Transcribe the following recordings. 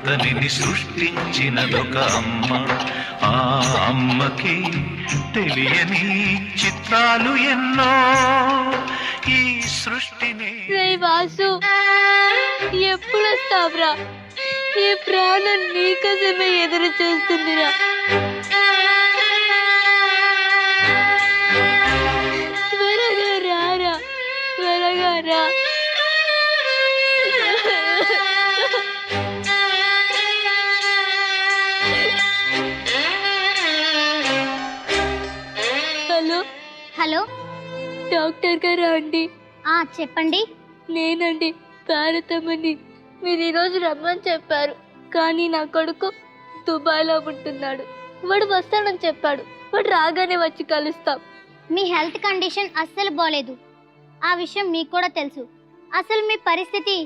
అతనిని సృష్టించినదొక అమ్మ. ఆ అమ్మకి తెలియని చిత్రాలు ఎన్నో ఈ సృష్టిని. వాసు, ఎప్పుడు వస్తావురా? ఈ ప్రాణం నీకోసమే ఎదురు చూస్తుందిరా. త్వరగా రారా, త్వరగా రా. హలో హలో, డాక్టర్ గారా అండి? చెప్పండి. నేనండి, భారతమ్మని. మీరు ఈరోజు రమ్మని చెప్పారు, కానీ నా కొడుకు దుబాయ్లో ఉంటున్నాడు. వాడు వస్తాడని చెప్పాడు. వాడు రాగానే వచ్చి కలుస్తాం. మీ హెల్త్ కండిషన్ అస్సలు బాలేదు, ఆ విషయం మీకు కూడా తెలుసు. అసలు మీ పరిస్థితి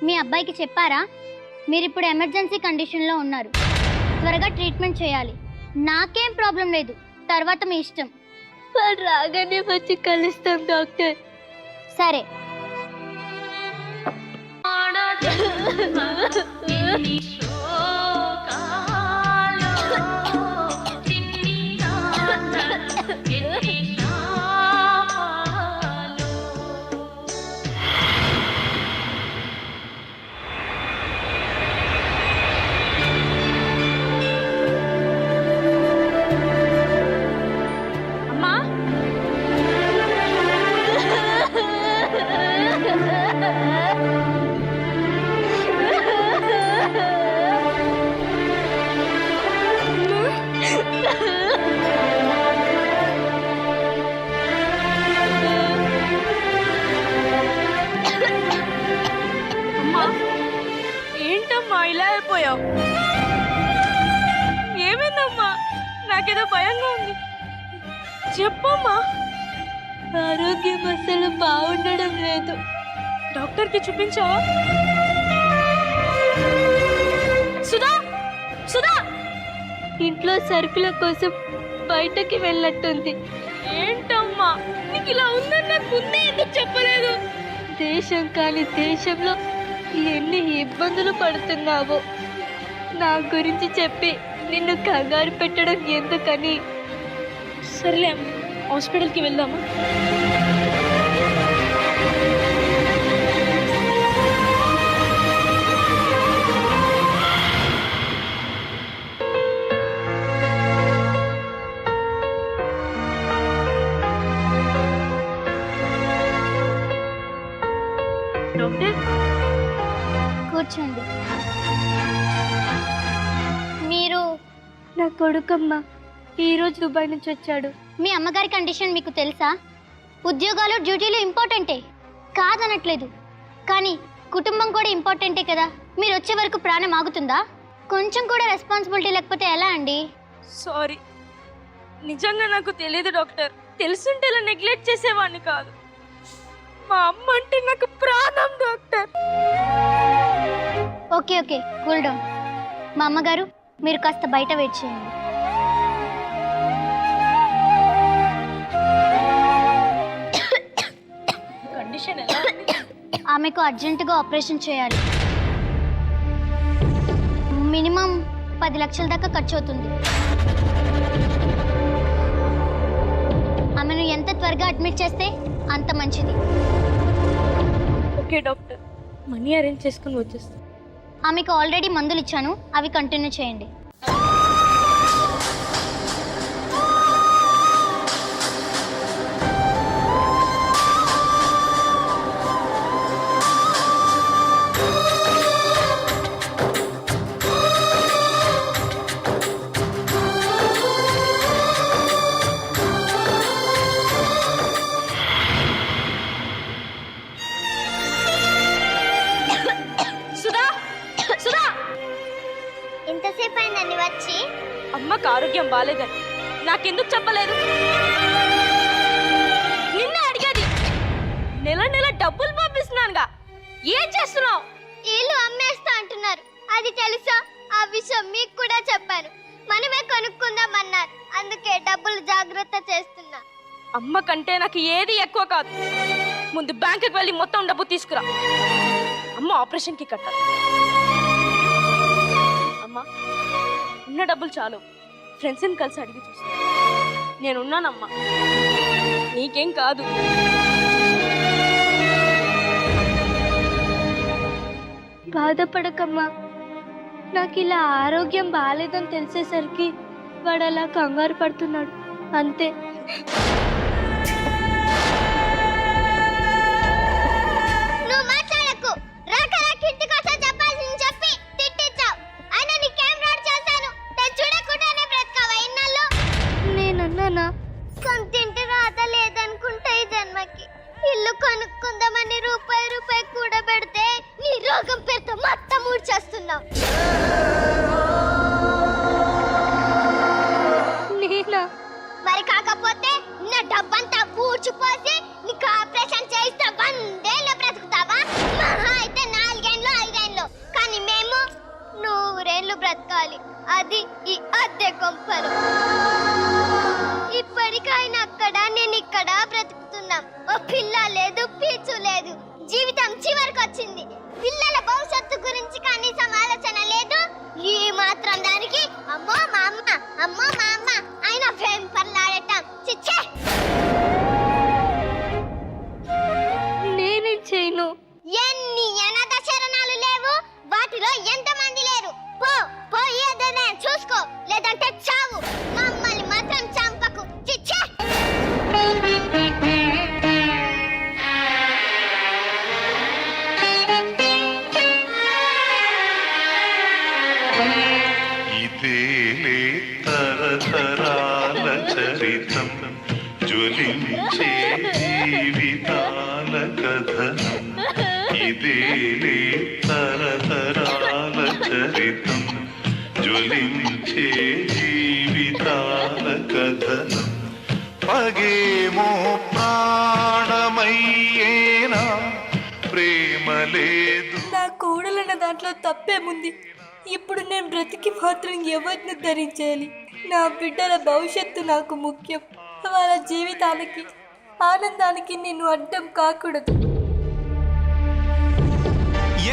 మీ అబ్బాయికి చెప్పారా? మీరు ఇప్పుడు ఎమర్జెన్సీ కండిషన్లో ఉన్నారు. త్వరగా ట్రీట్మెంట్ చేయాలి. నాకేం ప్రాబ్లం లేదు, తర్వాత మీ ఇష్టం. వాడు రాగానే వచ్చి కలుస్తాం డాక్టర్. సరే. ఏంటమ్మా ఇలా అయిపోయావు? ఏమైందమ్మా? నాకేదో భయంగా ఉంది, చెప్పమ్మా. ఆరోగ్యం అసలు బాగుండడం లేదు. డాక్టర్కి చూపించావా? సుధా, సుధా ఇంట్లో సరుకుల కోసం బయటకి వెళ్ళట్టుంది. ఏంటమ్మా నీకు ఇలా ఉందని నాకు ముందే ఎందుకు చెప్పలేదు? దేశం కాని దేశంలో ఎన్ని ఇబ్బందులు పడుతున్నావో నా గురించి చెప్పి నిన్ను కంగారు పెట్టడం ఎందుకని. సర్లే, హాస్పిటల్కి వెళ్దామా? డాక్టర్, కూర్చోండి. మీరు? నా కొడుకమ్మ ఈరోజు దుబాయ్ నుంచి వచ్చాడు. మీ అమ్మగారి కండిషన్ మీకు తెలుసా? ఉద్యోగాలు డ్యూటీలు ఇంపార్టెంటే, కాదనట్లేదు, కానీ కుటుంబం కూడా ఇంపార్టెంటే కదా. మీరు వచ్చే వరకు ప్రాణం ఆగుతుందా? కొంచెం కూడా రెస్పాన్సిబిలిటీ లేకపోతే ఎలా అండి? సారీ, నిజంగా నాకు తెలియదు డాక్టర్. తెలుసుంటే ఇలా నెగ్లెక్ట్ చేసేవాడిని కాదు. మా అమ్మ అంటే నాకు ప్రాణం doctor. Okay okay, cool down. మా అమ్మగారు, మీరు కాస్త బయట వెయిట్ చేయండి. కండిషన్ ఎలా? ఆమెకు అర్జెంటుగా ఆపరేషన్ చేయాలి. మినిమం 10 లక్షల దాకా ఖర్చు అవుతుంది. ఆమెను ఎంత త్వరగా అడ్మిట్ చేస్తే అంత మంచిది. ఓకే డాక్టర్, మనీ అరేంజ్ చేసుకుని వచ్చేస్తాను. ఆమెకు ఆల్రెడీ మందులు ఇచ్చాను, అవి కంటిన్యూ చేయండి. ఎంతసేపు అయిందండి వచ్చి? అమ్మకు ఆరోగ్యం బాలేదని నాకెందుకు చెప్పలేదు? నిన్నే అడిగేది. నెల నెల డబ్బులు పంపిస్తున్నానుగా, ఏం చేస్తున్నావు? ఇల్లు అమ్మేస్తా అంటున్నారు, అది తెలుసా? ఆ విషయం మీకు కూడా చెప్పాను. మనమే కొనుక్కుందామన్నారు, అందుకే డబ్బులు జాగ్రత్త చేస్తున్నా. అమ్మ కంటే నాకు ఏది ఎక్కువ కాదు. ముందు బ్యాంకుకి వెళ్ళి మొత్తం డబ్బు తీసుకురా. అమ్మ ఆపరేషన్కి కట్టాలి. డబ్బులు చాలు, ఫ్రెండ్స్ని కలిసి అడిగి చూస్తా. నేనున్నానమ్మా, నీకేం కాదు. బాధపడకమ్మా. నాకు ఇలా ఆరోగ్యం బాగాలేదని తెలిసేసరికి వాడు అలా కంగారు పడుతున్నాడు అంతే. నువ్వు మాట్లాడకు. రాకరా కిట్టి కోసం చెప్పాల్సింది చెప్పి తిట్టించావు. అయినా నీకేం రోడ్ చేశాను? నేను చూడకుండానే బ్రతకావా ఇన్నాళ్ళు? నేనన్నానా? సొంతింటి రాత లేదనుకుంటా ఈ జన్మకి. ఇల్లు కొనుక్కుందామని రూపాయి రూపాయి కూడా పెడితే నీ రోగం పేరుతో మొత్తం ఊడ్చేస్తున్నావు. నేనా? మరి కాకపోతే నా డబ్బంతా ఊడ్చిపోసి నీకు ఆపరేషన్ చేయిస్తే 100 ఏళ్ళు బ్రతుకుతావా? మహా అయితే 4 ఏళ్ళు 5 ఏళ్ళు. కానీ మేము 100 ఏళ్ళు బ్రతకాలి. అది ఈ అద్దె కొంపలు. ఇప్పటికైనా అక్కడ నేను ఇక్కడ బ్రతుకుతున్నాం. ఓ పిల్ల లేదు, పీచు లేదు. జీవితం చివరికి వచ్చింది. పిల్లల భవిష్యత్తు గురించి కనీసం ఆలోచన లేదు. ఈ మాత్రం దానికి అమ్మో మా అమ్మ, అమ్మో మా అమ్మ ఆయన వెంపర్లాడటం చిచ్చే. నేనేం చేయను? ఎన్ని అనాథ శరణాలు లేవు, వాటిలో ఎంతమంది లేరు. పో పో, ఏదైనా చూసుకో, లేదంటే చావు. మమ్మల్ని మాత్రం చంపకు చిచ్చే. ఇదేలే తరతరాల చరితం, జ్వలించే జీవితాల కథనం. ఇదేలే తరతరాల చరితం, జ్వలించే జీవితాల కథనం. పగేమో ప్రాణమయ్యేనా, ప్రేమ లేదు. నా కోడలన్న దాంట్లో తప్పేముంది? ఇప్పుడు నేను బ్రతికి మాత్రం ఎవరిని ధరించాలి? నా బిడ్డల భవిష్యత్తు నాకు ముఖ్యం. వాళ్ళ జీవితానికి ఆనందానికి నేను అడ్డం కాకూడదు.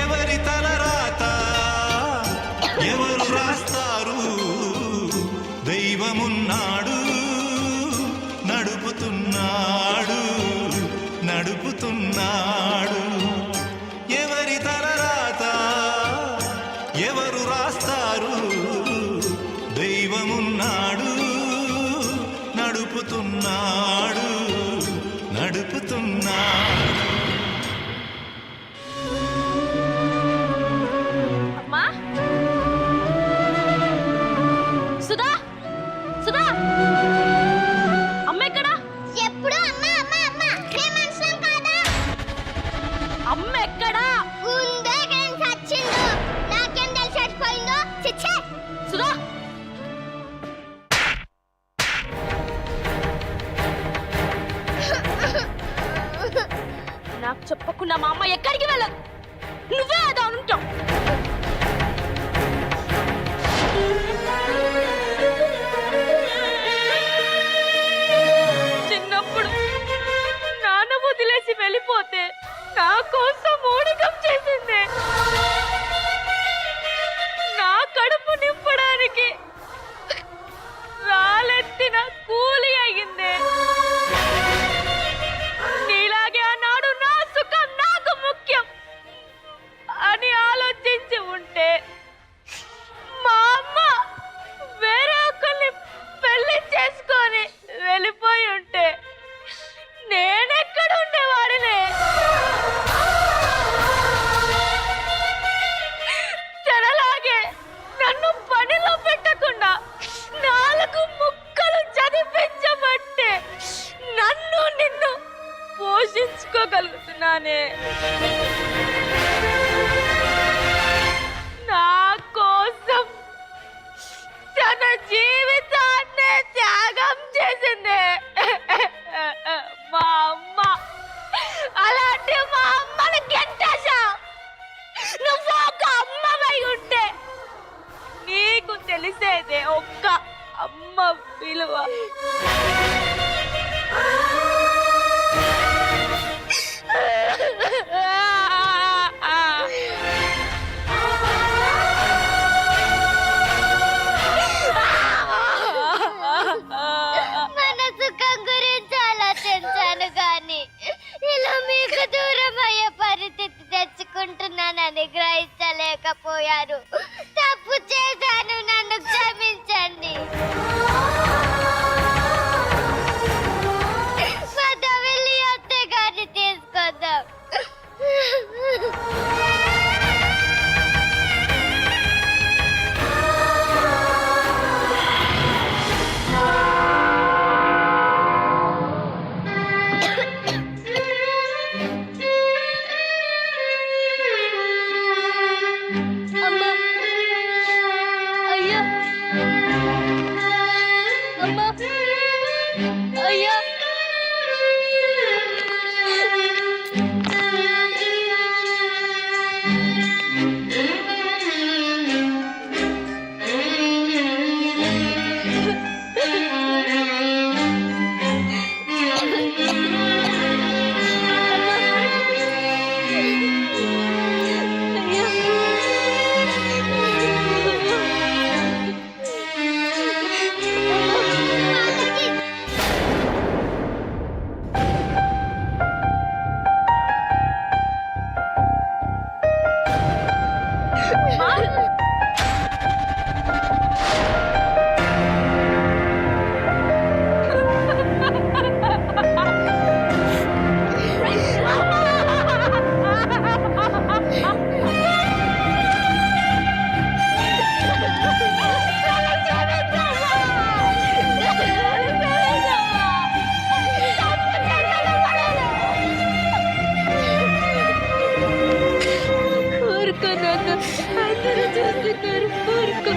ఎవరి తలరాత ఎవరు రాస్తారు? దైవమున్నాడు, నడుపుతున్నాడు, నడుపుతున్నాడు. ఎవరి తలరాత ఎవరు రాస్తారు? దైవమున్నాడు, నడుపుతున్నాడు, నడుపుతున్నాడు. అమ్మా, సుధా, సుధా, అమ్మ ఎక్కడా? ఎప్పుడు అమ్మ అమ్మ అమ్మ నే మనుషులం కాదా? అమ్మ ఎక్కడా? ఉందో ఎక్కడ చచ్చిందో నాకేం తెలిసి చచ్చిపోయిందో చిచ్చే. సుధా, నాకు చెప్పకుండా మా అమ్మ ఎక్కడికి వెళ్ళదు. నువ్వే అదా ఉంటావు. చిన్నప్పుడు నాన్న వదిలేసి వెళ్ళిపోతే నా కోసం ఊడికం చేసింది. నా కడుపు నింపడానికి రాలెత్తిన కూలి అయ్యింది. నీలాగే అన్నాడు నా సుఖం నాకు ముఖ్యం అని ఆలోచించి ఉంటే మా అమ్మ వేరే ఒకరిని పెళ్లి చేసుకొని వెళ్ళిపోయి ఉంటే నేనెక్కడ ఉండేవాడినే? తనలాగే నన్ను పనిలో పెట్టకుండా 4 ముక్కలు చదివించబట్టే నన్ను నిన్ను పోషించుకోగలుగుతున్నానే. నా కోసం తన జీవితాన్ని త్యాగం చేసింది మా అమ్మ. అలాంటి మా అమ్మను గెంటేశావు. నువ్వు ఒక అమ్మవై ఉంటే నీకు తెలిసేదే ఒక్క అమ్మ విలువ. అమ్మా అయ్యా ఊరుకో నాన్న, అందరూ చూస్తున్నారు. ఊరుకో.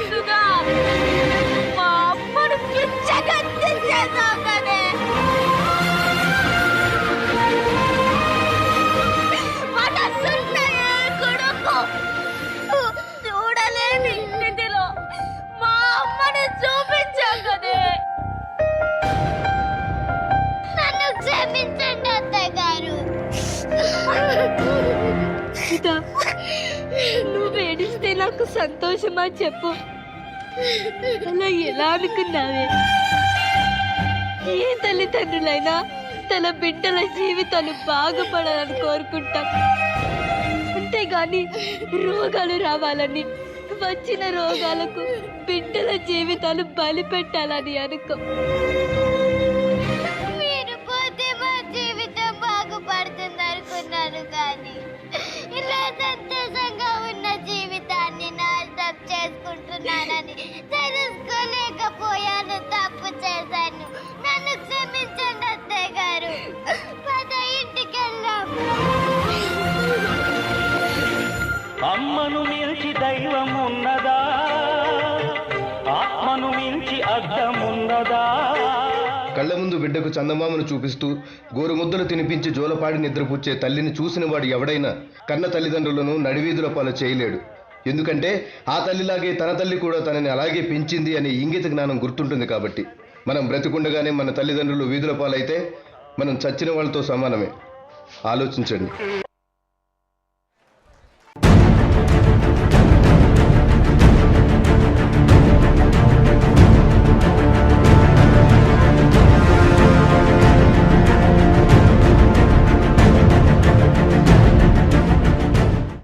సుధా, మా అమ్మను పిచ్చగా చేసావు కదే. మనసున్న ఏ కొడుకు చూడలేని స్థితిలో మా అమ్మను చూపించావు కదే. నన్ను క్షమించండి అత్తయ్య గారు. సీతా, నువ్వు ఏడిస్తే నాకు సంతోషమా చెప్పు. అలా ఎలా అనుకున్నావే? ఏ తల్లిదండ్రులైనా తన బిడ్డల జీవితాలు బాగుపడాలని కోరుకుంటాం, అంతేగాని రోగాలు రావాలని, వచ్చిన రోగాలకు బిడ్డల జీవితాలు బలి పెట్టాలని అనుకో. మీరు పోతే మా జీవితం బాగుపడుతుంది అనుకున్నాను, కానీ ఇలా సంతోషంగా ఉన్న జీవితాన్ని నాశనం చేసుకుంటున్నానని తెలుసుకోలేకపోయాను. తప్పు చేశాను, నన్ను క్షమించండి అత్తయ్య గారు. పద ఇంటికెళ్దాం. అమ్మను మించి దైవం ఉన్నదా, ఆత్మను మించి అర్థమున్నదా? కళ్ళ ముందు బిడ్డకు చందమామను చూపిస్తూ గోరుముద్దలు తినిపించి జోలపాడి నిద్రపుచ్చే తల్లిని చూసిన వాడు ఎవడైనా కన్న తల్లిదండ్రులను నడివీధుల పాలు చేయలేడు. ఎందుకంటే ఆ తల్లిలాగే తన తల్లి కూడా తనని అలాగే పెంచింది అనే ఇంగిత జ్ఞానం గుర్తుంటుంది. కాబట్టి మనం బ్రతికుండగానే మన తల్లిదండ్రులు వీధుల పాలైతే మనం చచ్చిన వాళ్ళతో సమానమే. ఆలోచించండి.